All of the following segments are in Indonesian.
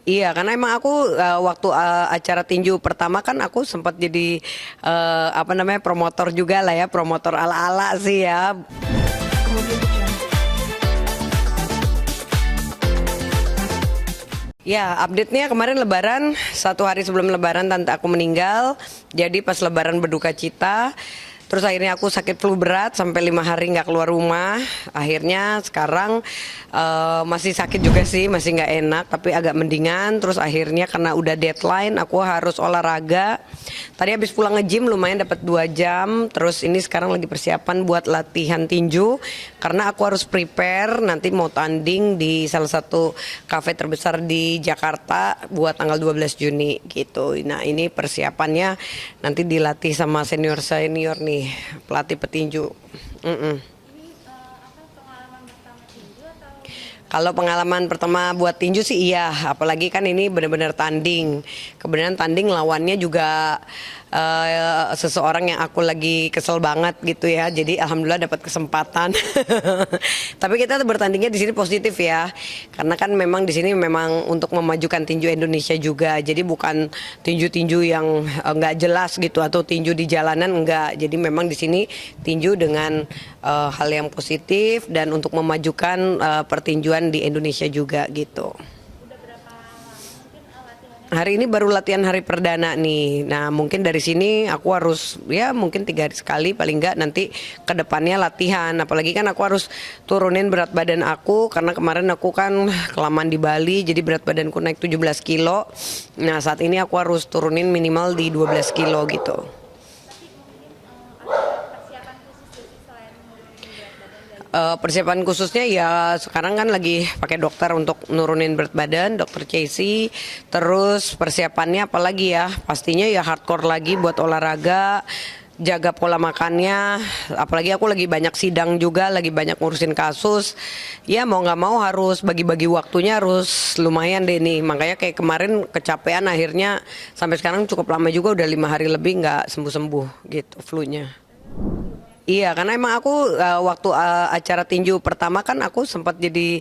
Iya, karena emang aku waktu acara tinju pertama kan aku sempat jadi apa namanya promotor juga lah ya, promotor ala-ala sih ya. Ya, update-nya kemarin Lebaran, 1 hari sebelum Lebaran tante aku meninggal. Jadi pas Lebaran berduka cita, terus akhirnya aku sakit flu berat sampai 5 hari nggak keluar rumah. Akhirnya sekarang masih sakit juga sih, masih nggak enak, tapi agak mendingan. Terus akhirnya karena udah deadline, aku harus olahraga. Tadi habis pulang nge-gym lumayan dapat 2 jam. Terus ini sekarang lagi persiapan buat latihan tinju karena aku harus prepare nanti mau tanding di salah satu kafe terbesar di Jakarta buat tanggal 12 Juni gitu. Nah, ini persiapannya nanti dilatih sama senior-senior nih, pelatih petinju. Mm-mm. Kalau pengalaman pertama buat tinju sih iya, apalagi kan ini benar-benar tanding. Kebenaran tanding lawannya juga seseorang yang aku lagi kesel banget gitu ya. Jadi alhamdulillah dapat kesempatan. Tapi kita tuh bertandingnya di sini positif ya. Karena kan memang di sini memang untuk memajukan tinju Indonesia juga. Jadi bukan tinju-tinju yang nggak jelas gitu atau tinju di jalanan enggak. Jadi memang di sini tinju dengan hal yang positif dan untuk memajukan pertinjuan di Indonesia juga gitu. Hari ini baru latihan hari perdana nih. Nah mungkin dari sini aku harus ya mungkin 3 hari sekali paling enggak nanti ke depannya latihan. Apalagi kan aku harus turunin berat badan aku karena kemarin aku kan kelamaan di Bali jadi berat badanku naik 17 kilo. Nah saat ini aku harus turunin minimal di 12 kilo gitu. Persiapan khususnya ya sekarang kan lagi pakai dokter untuk nurunin berat badan, dokter Casey. Terus persiapannya apalagi ya, pastinya ya hardcore lagi buat olahraga, jaga pola makannya. Apalagi aku lagi banyak sidang juga, lagi banyak ngurusin kasus. Ya mau nggak mau harus bagi-bagi waktunya harus lumayan deh nih. Makanya kayak kemarin kecapean akhirnya sampai sekarang cukup lama juga udah 5 hari lebih nggak sembuh-sembuh gitu flu-nya. Iya, karena emang aku waktu acara tinju pertama kan aku sempat jadi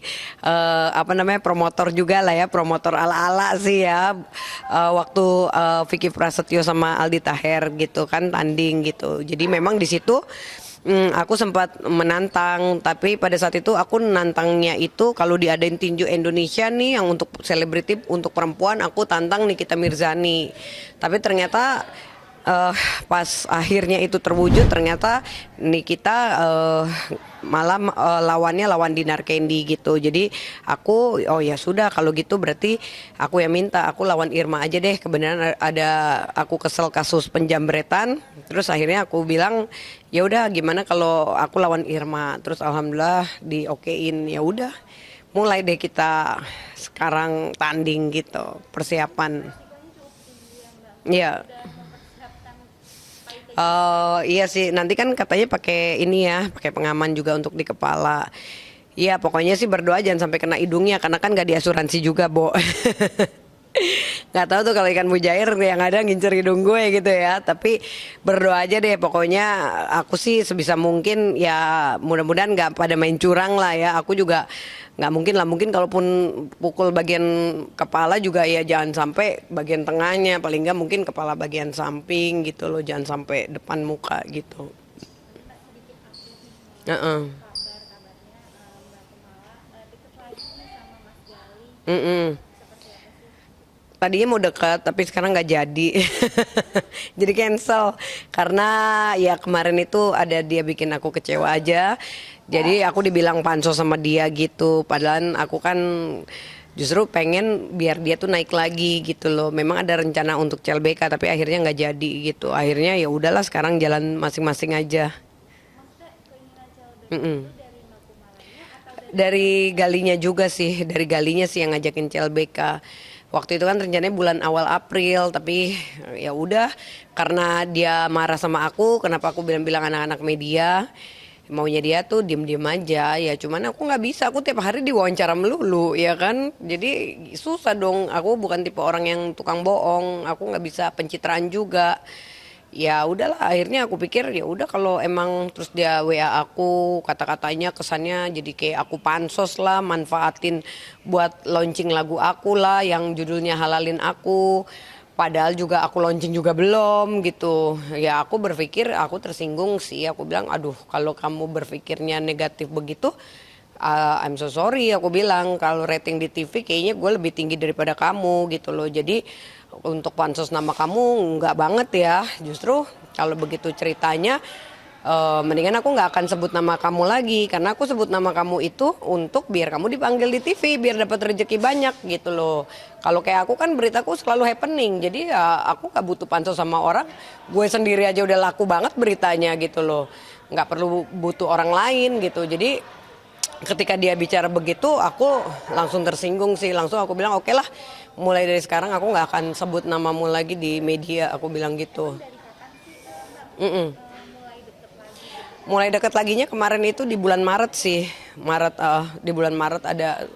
apa namanya promotor juga lah ya, promotor ala-ala sih ya. Waktu Vicky Prasetyo sama Aldi Taher gitu kan tanding gitu. Jadi memang di situ aku sempat menantang, tapi pada saat itu aku nantangnya itu kalau diadain tinju Indonesia nih yang untuk selebriti untuk perempuan aku tantang Nikita Mirzani. Tapi ternyata pas akhirnya itu terwujud ternyata Nikita malah lawannya lawan Dinar Candy gitu. Jadi aku oh ya sudah kalau gitu berarti aku yang minta aku lawan Irma aja deh. Kebenaran ada aku kesel kasus penjambretan. Terus akhirnya aku bilang ya udah gimana kalau aku lawan Irma. Terus alhamdulillah diokein ya udah. Mulai deh kita sekarang tanding gitu persiapan. Ya. Iya sih, nanti kan katanya pakai ini ya, pakai pengaman juga untuk di kepala. Iya, pokoknya sih berdoa jangan sampai kena hidungnya, karena kan nggak diasuransi juga, Bo. Nggak tahu tuh kalau ikan mujair yang ada ngincer hidung gue gitu ya. Tapi berdoa aja deh, pokoknya aku sih sebisa mungkin ya mudah-mudahan nggak pada main curang lah ya. Aku juga nggak mungkin lah, mungkin kalaupun pukul bagian kepala juga ya jangan sampai bagian tengahnya, paling nggak mungkin kepala bagian samping gitu loh, jangan sampai depan muka gitu. Heeh. Mm-mm. Tadinya mau dekat tapi sekarang nggak jadi. Jadi cancel karena ya kemarin itu ada dia bikin aku kecewa aja. Jadi aku dibilang pansos sama dia gitu. Padahal aku kan justru pengen biar dia tuh naik lagi gitu loh. Memang ada rencana untuk CLBK tapi akhirnya nggak jadi gitu. Akhirnya ya udahlah sekarang jalan masing-masing aja. Mm-mm. Dari Galinya juga sih, dari Galinya sih yang ngajakin CLBK. Waktu itu kan rencananya bulan awal April, tapi ya udah karena dia marah sama aku, kenapa aku bilang-bilang anak-anak media, maunya dia tuh diem-diem aja, ya cuman aku nggak bisa, aku tiap hari diwawancara melulu, ya kan, jadi susah dong, aku bukan tipe orang yang tukang bohong, aku nggak bisa pencitraan juga. Ya udahlah, akhirnya aku pikir ya udah kalau emang terus dia WA aku, kata-katanya kesannya jadi kayak aku pansos lah, manfaatin buat launching lagu aku lah yang judulnya Halalin Aku. Padahal juga aku launching juga belum gitu. Ya aku berpikir, aku tersinggung sih. Aku bilang, aduh kalau kamu berpikirnya negatif begitu, I'm so sorry, aku bilang kalau rating di TV kayaknya gue lebih tinggi daripada kamu gitu loh. Jadi untuk pansos nama kamu nggak banget ya. Justru kalau begitu ceritanya, mendingan aku nggak akan sebut nama kamu lagi, karena aku sebut nama kamu itu untuk biar kamu dipanggil di TV, biar dapat rezeki banyak gitu loh. Kalau kayak aku kan beritaku selalu happening, jadi ya aku nggak butuh pansos sama orang, gue sendiri aja udah laku banget beritanya gitu loh, nggak perlu butuh orang lain gitu. Jadi ketika dia bicara begitu, aku langsung tersinggung sih. Langsung aku bilang oke lah, mulai dari sekarang aku nggak akan sebut namamu lagi di media. Aku bilang gitu. Mm-mm. Mulai deket laginya kemarin itu di bulan Maret sih. Di bulan Maret ada,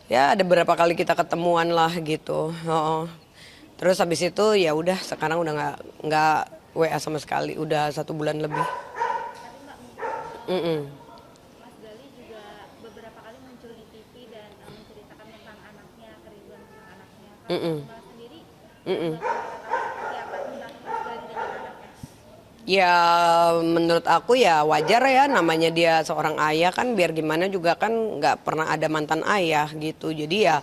ya ada beberapa kali kita ketemuan lah gitu. Oh. Terus habis itu ya udah, sekarang udah nggak WA sama sekali. Udah 1 bulan lebih. Mm-mm. Mas Gali juga beberapa kali muncul di TV dan menceritakan tentang anaknya, kerinduan tentang anaknya. Kalau Mas sendiri, Mm-mm. seperti apa tentang Mas Gali dengan anaknya? Ya menurut aku ya wajar ya, namanya dia seorang ayah kan, biar gimana juga kan nggak pernah ada mantan ayah gitu. Jadi ya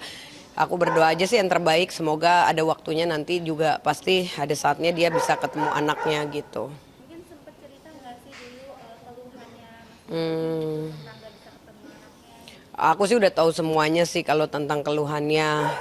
aku berdoa aja sih yang terbaik, semoga ada waktunya nanti juga pasti ada saatnya dia bisa ketemu anaknya gitu. Mungkin sempat cerita nggak sih dulu keluhannya Mas Hmm, tentang nggak bisa ketemu anaknya? aku sih udah tahu semuanya sih kalau tentang keluhannya.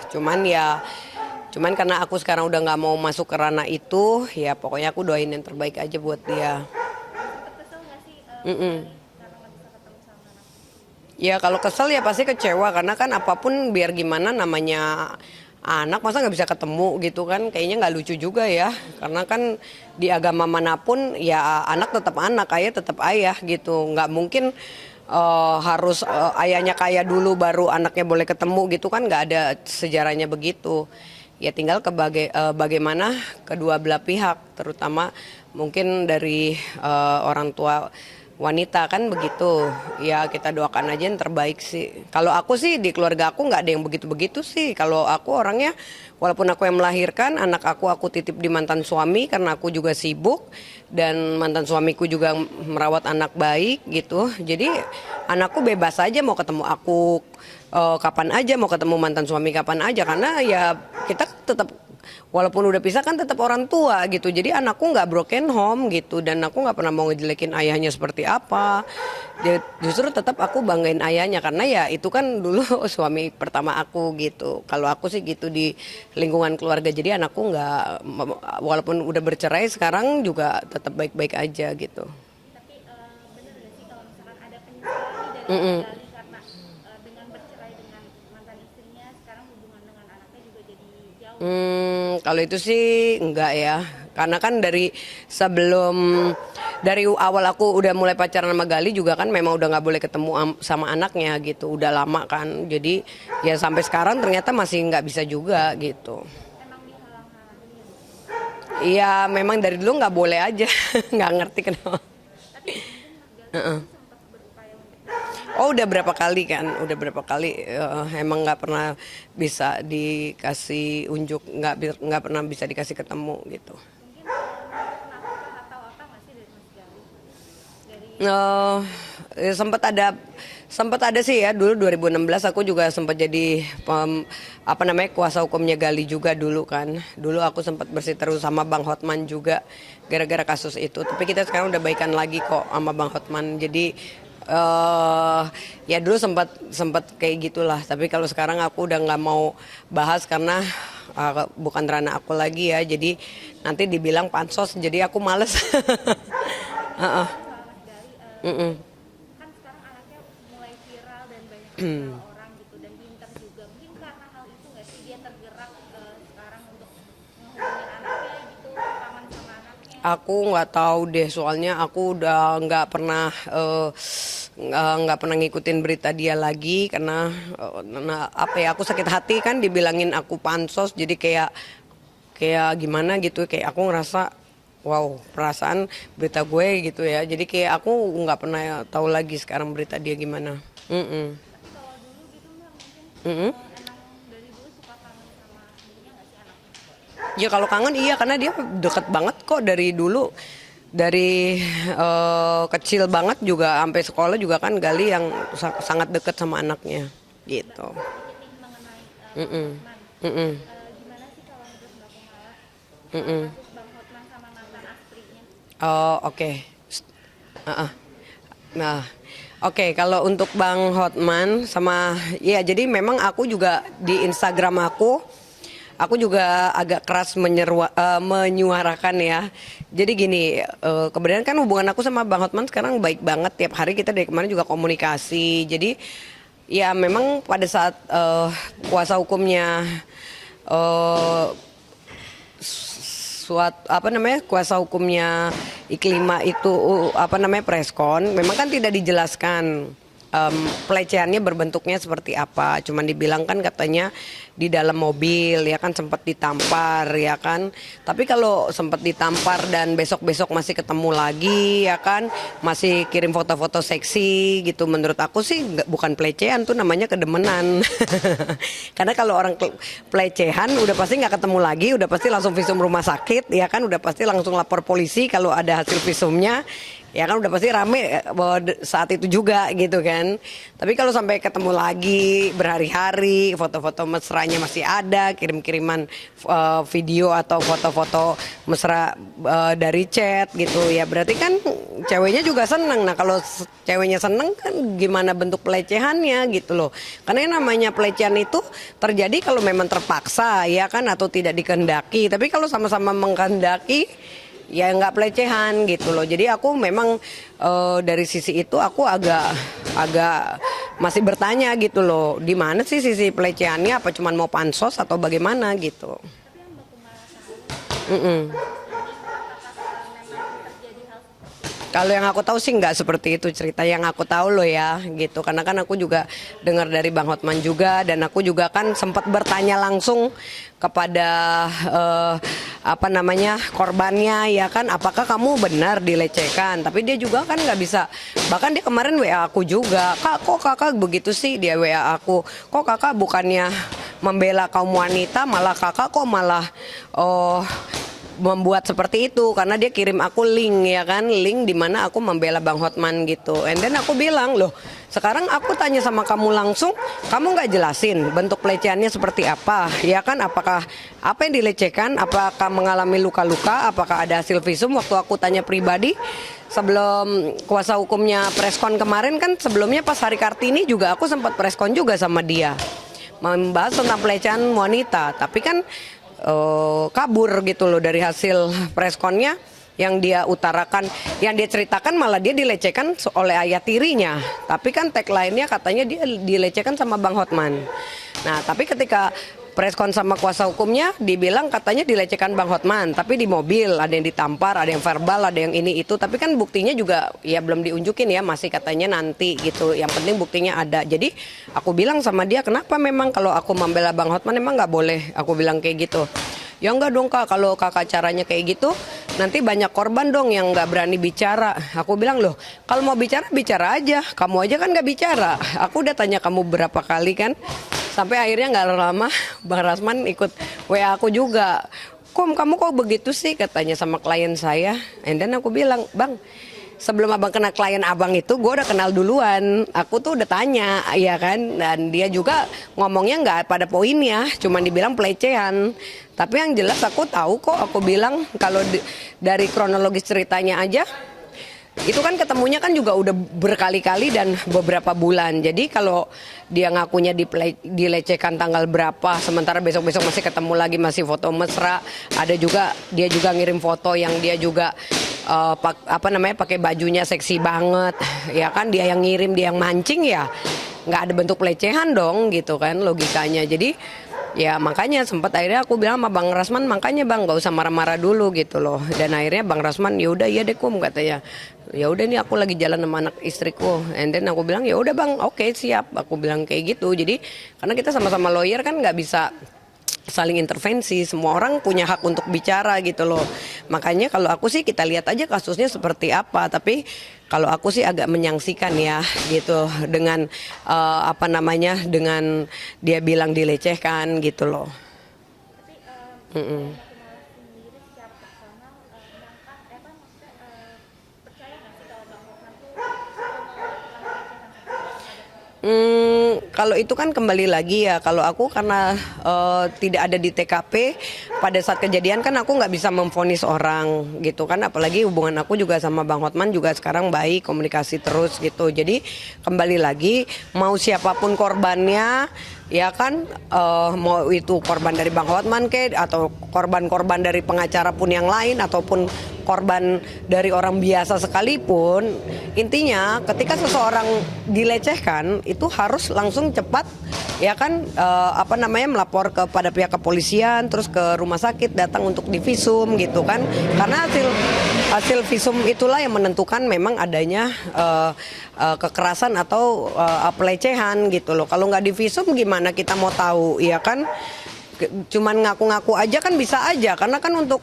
Cuman karena aku sekarang udah nggak mau masuk ke ranah itu, ya pokoknya aku doain yang terbaik aja buat dia. Sempat kesel nggak sih Mas Mm-mm. Gali karena nggak bisa ketemu sama anaknya? Ya kalau kesel ya pasti kecewa, karena kan apapun biar gimana namanya anak masa nggak bisa ketemu gitu kan, kayaknya nggak lucu juga ya, karena kan di agama manapun ya anak tetap anak, ayah tetap ayah gitu, nggak mungkin harus ayahnya kaya dulu baru anaknya boleh ketemu gitu kan, nggak ada sejarahnya begitu. Ya tinggal bagaimana kedua belah pihak, terutama mungkin dari orang tua wanita kan begitu. Ya kita doakan aja yang terbaik sih. Kalau aku sih di keluarga aku nggak ada yang begitu-begitu sih. Kalau aku orangnya, walaupun aku yang melahirkan anak aku titip di mantan suami karena aku juga sibuk, dan mantan suamiku juga merawat anak baik gitu. Jadi anakku bebas aja mau ketemu aku kapan aja, mau ketemu mantan suami kapan aja, karena ya kita tetap, walaupun udah pisah kan tetap orang tua gitu. Jadi anakku nggak broken home gitu, dan aku nggak pernah mau ngejelekin ayahnya seperti apa. Justru tetap aku banggain ayahnya, karena ya itu kan dulu suami pertama aku gitu. Kalau aku sih gitu di lingkungan keluarga. Jadi anakku nggak, walaupun udah bercerai sekarang juga tetap baik-baik aja gitu. Tapi benar nggak sih kalau misalkan ada penyesalan nih dari Mm-mm. Mas Gali karena dengan bercerai dengan mantan istrinya, sekarang hubungan dengan anaknya juga jadi jauh? Kalau itu sih enggak ya. Karena kan dari awal aku udah mulai pacaran sama Gali juga kan memang udah nggak boleh ketemu sama anaknya gitu. Udah lama kan. Jadi ya sampai sekarang ternyata masih nggak bisa juga gitu. Emang dihalang-halangin ya? Iya memang dari dulu nggak boleh aja. Nggak ngerti kenapa. Tapi mungkin Mas Gali sempat berupaya untuk Oh udah berapa kali kan, udah berapa kali emang nggak pernah bisa dikasih unjuk, nggak pernah bisa dikasih ketemu gitu. mungkin nafkah atau apa nggak sih dari Mas Gali? Dari Eh, sempat ada sih ya, dulu 2016 aku juga sempat jadi kuasa hukumnya Gali juga dulu kan. Dulu aku sempat bersiteru sama Bang Hotman juga gara-gara kasus itu. Tapi kita sekarang udah baikan lagi kok sama Bang Hotman. Jadi ya dulu sempat kayak gitulah. Tapi kalau sekarang aku udah nggak mau bahas karena bukan ranah aku lagi ya. Jadi nanti dibilang pansos, jadi aku males. Heeh. soal Mas Gali, Mm-mm. kan sekarang anaknya mulai viral dan banyak dikenal orang gitu dan pintar juga. Mungkin karena hal itu nggak sih dia tergerak sekarang untuk menghubungin anaknya gitu, kangen sama anaknya? Aku nggak tahu deh, soalnya aku udah nggak pernah ngikutin berita dia lagi karena apa ya, aku sakit hati kan dibilangin aku pansos, jadi kayak kayak gimana gitu, kayak aku ngerasa wow, perasaan berita gue gitu ya. Jadi kayak aku nggak pernah tahu lagi sekarang berita dia gimana. Mm-mm. Tapi kalau dulu gitu Mbak mungkin Mm-mm. emang dari dulu suka kangen sama ibunya nggak sih anaknya? Ya kalau kangen iya, karena dia deket banget kok dari dulu. Dari kecil banget juga sampai sekolah juga kan Gali yang sangat deket sama anaknya gitu. Sedikit nih mengenai Mm-mm. Bang Hotman. Mm-mm. Gimana sih kalau menurut Mbak Kumala Mm-mm. kasus Bang Hotman sama mantan istrinya? Oh, oke. Ah, ah. Nah, oke, kalau untuk Bang Hotman sama ya, jadi memang aku juga di Instagram aku juga agak keras menyuarakan ya. Jadi gini, kebetulan kan hubungan aku sama Bang Hotman sekarang baik banget. Tiap hari kita dari kemarin juga komunikasi. Jadi ya memang pada saat kuasa hukumnya eh, kuasa hukumnya Iklima itu preskon, memang kan tidak dijelaskan pelecehannya berbentuknya seperti apa, cuman dibilang kan katanya di dalam mobil ya kan, sempat ditampar ya kan, tapi kalau sempat ditampar dan besok-besok masih ketemu lagi ya kan, masih kirim foto-foto seksi gitu, menurut aku sih bukan pelecehan, tuh namanya kedemenan. Karena kalau orang pelecehan udah pasti nggak ketemu lagi, udah pasti langsung visum rumah sakit ya kan, udah pasti langsung lapor polisi kalau ada hasil visumnya ya kan, udah pasti rame saat itu juga gitu kan. Tapi kalau sampai ketemu lagi berhari-hari, foto-foto mesranya masih ada, kirim-kiriman video atau foto-foto mesra dari chat gitu ya, berarti kan ceweknya juga seneng. Nah kalau ceweknya seneng kan gimana bentuk pelecehannya gitu loh. Karena yang namanya pelecehan itu terjadi kalau memang terpaksa ya kan, atau tidak dikehendaki. Tapi kalau sama-sama mengkehendaki ya nggak pelecehan gitu loh. Jadi aku memang dari sisi itu aku agak masih bertanya gitu loh, di mana sih sisi pelecehannya, apa cuman mau pansos atau bagaimana gitu. Tapi yang Mbak Kumala tahu Mm-mm. apakah memang terjadi hal seperti itu? Kalau yang aku tahu sih nggak seperti itu, cerita yang aku tahu loh ya gitu. Karena kan aku juga dengar dari Bang Hotman juga, dan aku juga kan sempat bertanya langsung kepada korbannya ya kan, apakah kamu benar dilecehkan. Tapi dia juga kan nggak bisa, bahkan dia kemarin WA aku juga, kak kok kakak begitu sih, dia WA aku, kok kakak bukannya membela kaum wanita, malah kakak kok malah membuat seperti itu. Karena dia kirim aku link ya kan, link dimana aku membela Bang Hotman gitu. And then aku bilang, loh sekarang aku tanya sama kamu langsung, kamu nggak jelasin bentuk pelecehannya seperti apa ya kan, apakah apa yang dilecehkan, apakah mengalami luka-luka, apakah ada hasil visum. Waktu aku tanya pribadi sebelum kuasa hukumnya preskon kemarin kan, sebelumnya pas hari Kartini juga aku sempat preskon juga sama dia membahas tentang pelecehan wanita, tapi kan kabur gitu loh dari hasil preskonnya. Yang dia utarakan, yang dia ceritakan malah dia dilecehkan oleh ayah tirinya. Tapi kan tagline-nya katanya dia dilecehkan sama Bang Hotman. Nah tapi ketika preskon sama kuasa hukumnya dibilang katanya dilecehkan Bang Hotman, tapi di mobil ada yang ditampar, ada yang verbal, ada yang ini itu. Tapi kan buktinya juga ya belum diunjukin ya, masih katanya nanti gitu. Yang penting buktinya ada. Jadi aku bilang sama dia, kenapa memang kalau aku membela Bang Hotman emang nggak boleh, aku bilang kayak gitu. Ya enggak dong kak, kalau kakak caranya kayak gitu nanti banyak korban dong yang nggak berani bicara. Aku bilang, loh kalau mau bicara bicara aja, kamu aja kan nggak bicara. Aku udah tanya kamu berapa kali kan. Sampai akhirnya nggak lama Bang Rasman ikut WA aku juga, kamu kok begitu sih katanya sama klien saya. And then aku bilang, Bang sebelum abang kena klien abang itu gue udah kenal duluan, aku tuh udah tanya ya kan, dan dia juga ngomongnya nggak pada poinnya, cuman dibilang pelecehan. Tapi yang jelas aku tahu kok, aku bilang kalau dari kronologis ceritanya aja itu kan ketemunya kan juga udah berkali-kali dan beberapa bulan. Jadi kalau dia ngakunya dilecehkan tanggal berapa, sementara besok-besok masih ketemu lagi, masih foto mesra, ada juga dia juga ngirim foto yang dia juga pakai bajunya seksi banget ya kan, dia yang ngirim, dia yang mancing, ya nggak ada bentuk pelecehan dong gitu kan logikanya. Jadi ya makanya sempat akhirnya aku bilang sama Bang Rasman, makanya Bang nggak usah marah-marah dulu gitu loh. Dan akhirnya Bang Rasman, ya udah iya deh Kum, katanya ya udah nih aku lagi jalan sama anak istriku. And then aku bilang ya udah Bang, oke, siap, aku bilang kayak gitu. Jadi karena kita sama-sama lawyer kan nggak bisa saling intervensi, semua orang punya hak untuk bicara gitu loh. Makanya kalau aku sih kita lihat aja kasusnya seperti apa, tapi kalau aku sih agak menyangsikan ya gitu dengan apa namanya, dengan dia bilang dilecehkan gitu loh. Tapi Mm-mm. sendiri secara personal menyangka maksudnya percaya nggak sih kalau Bang Hotman tuh melakukan pelecehan seksual terhadap Kalau itu kan kembali lagi ya, kalau aku karena tidak ada di TKP pada saat kejadian kan aku nggak bisa memvonis orang gitu kan, apalagi hubungan aku juga sama Bang Hotman juga sekarang baik, komunikasi terus gitu. Jadi kembali lagi mau siapapun korbannya ya kan, mau itu korban dari Bang Hotman atau korban-korban dari pengacara pun yang lain ataupun korban dari orang biasa sekalipun, intinya ketika seseorang dilecehkan itu harus langsung cepat ya kan, apa namanya, melapor kepada pihak kepolisian, terus ke rumah sakit datang untuk divisum gitu kan, karena hasil visum itulah yang menentukan memang adanya kekerasan atau pelecehan gitu loh. Kalau nggak divisum gimana kita mau tahu ya kan, cuman ngaku-ngaku aja kan bisa aja, karena kan untuk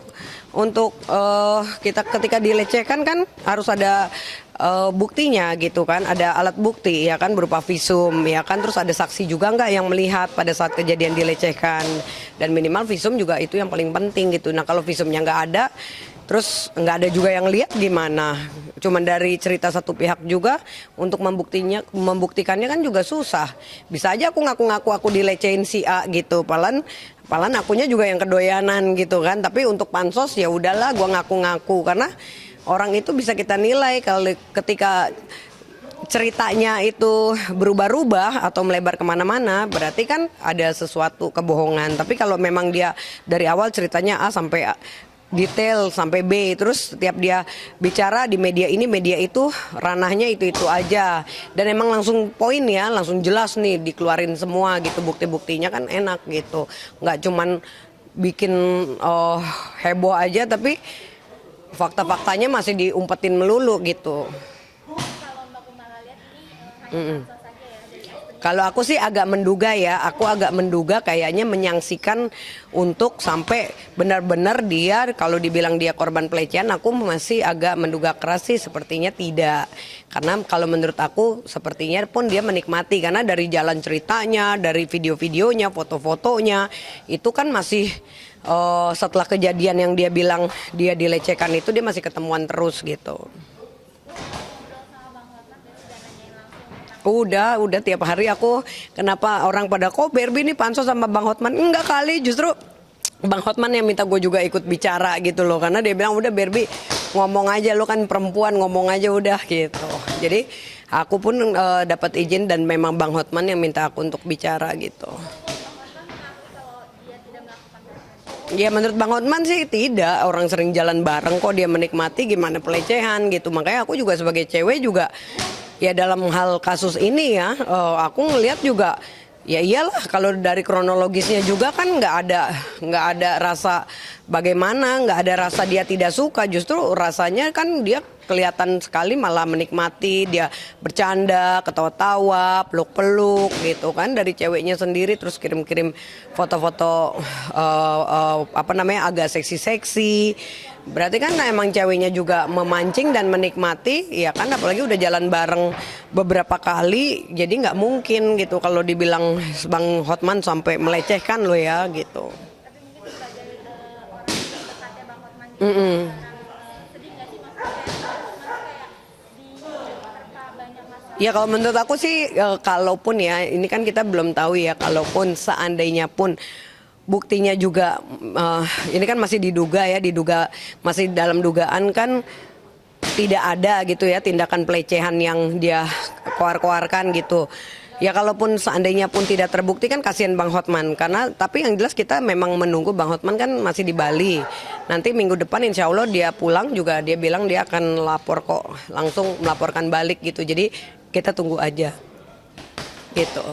kita ketika dilecehkan kan harus ada buktinya gitu kan, ada alat bukti ya kan berupa visum ya kan, terus ada saksi juga nggak yang melihat pada saat kejadian dilecehkan, dan minimal visum juga itu yang paling penting gitu. Nah kalau visumnya nggak ada, terus nggak ada juga yang lihat gimana, cuman dari cerita satu pihak juga untuk membuktikannya kan juga susah. Bisa aja aku ngaku-ngaku aku dilecehin si A gitu, palan akunya juga yang kedoyanan gitu kan. Tapi untuk pansos ya udahlah gua ngaku-ngaku, karena orang itu bisa kita nilai kalau ketika ceritanya itu berubah-ubah atau melebar kemana-mana, berarti kan ada sesuatu kebohongan. Tapi kalau memang dia dari awal ceritanya A sampai detail sampai B, terus setiap dia bicara di media ini media itu, ranahnya itu aja, dan emang langsung poin ya, langsung jelas nih dikeluarin semua gitu, bukti-buktinya kan enak gitu, nggak cuman bikin heboh aja tapi fakta-faktanya masih diumpetin melulu gitu. kalau Mbak Kumala lihat ini hanya pansos saja ya dari Kalau aku sih agak menduga ya, aku agak menduga kayaknya menyangsikan untuk sampai benar-benar dia, kalau dibilang dia korban pelecehan, aku masih agak menduga keras sih sepertinya tidak. Karena kalau menurut aku sepertinya pun dia menikmati, karena dari jalan ceritanya, dari video-videonya, foto-fotonya, itu kan masih setelah kejadian yang dia bilang dia dilecehkan itu dia masih ketemuan terus gitu. Udah tiap hari aku, kenapa orang pada kok Barbie nih pansos sama Bang Hotman? Enggak kali, justru Bang Hotman yang minta gue juga ikut bicara gitu loh, karena dia bilang udah Barbie ngomong aja, lo kan perempuan ngomong aja udah gitu. Jadi aku pun dapat izin dan memang Bang Hotman yang minta aku untuk bicara gitu. Ya menurut Bang Hotman sih tidak, orang sering jalan bareng kok, dia menikmati, gimana pelecehan gitu. Makanya aku juga sebagai cewek juga ya dalam hal kasus ini ya, aku ngelihat juga ya iyalah, kalau dari kronologisnya juga kan nggak ada rasa bagaimana, nggak ada rasa dia tidak suka, justru rasanya kan dia kelihatan sekali malah menikmati, dia bercanda, ketawa-tawa, peluk-peluk gitu kan dari ceweknya sendiri, terus kirim-kirim foto-foto apa namanya agak seksi-seksi. Berarti kan emang ceweknya juga memancing dan menikmati, ya kan, apalagi udah jalan bareng beberapa kali, jadi nggak mungkin gitu kalau dibilang Bang Hotman sampai melecehkan lo ya gitu. tapi mungkin sebagai orang terdekatnya Bang Hotman gitu, Mm-mm. sedih nggak sih maksudnya kayak diterpa banyak masalah. Ya kalau menurut aku sih, kalaupun ya, ini kan kita belum tahu ya, kalaupun seandainya pun buktinya juga ini kan masih diduga masih dalam dugaan kan, tidak ada gitu ya tindakan pelecehan yang dia keluarkan gitu. Ya kalaupun seandainya pun tidak terbukti kan kasihan Bang Hotman, karena tapi yang jelas kita memang menunggu Bang Hotman kan masih di Bali. Nanti minggu depan insya Allah dia pulang juga, dia bilang dia akan lapor kok, langsung melaporkan balik gitu. Jadi kita tunggu aja gitu.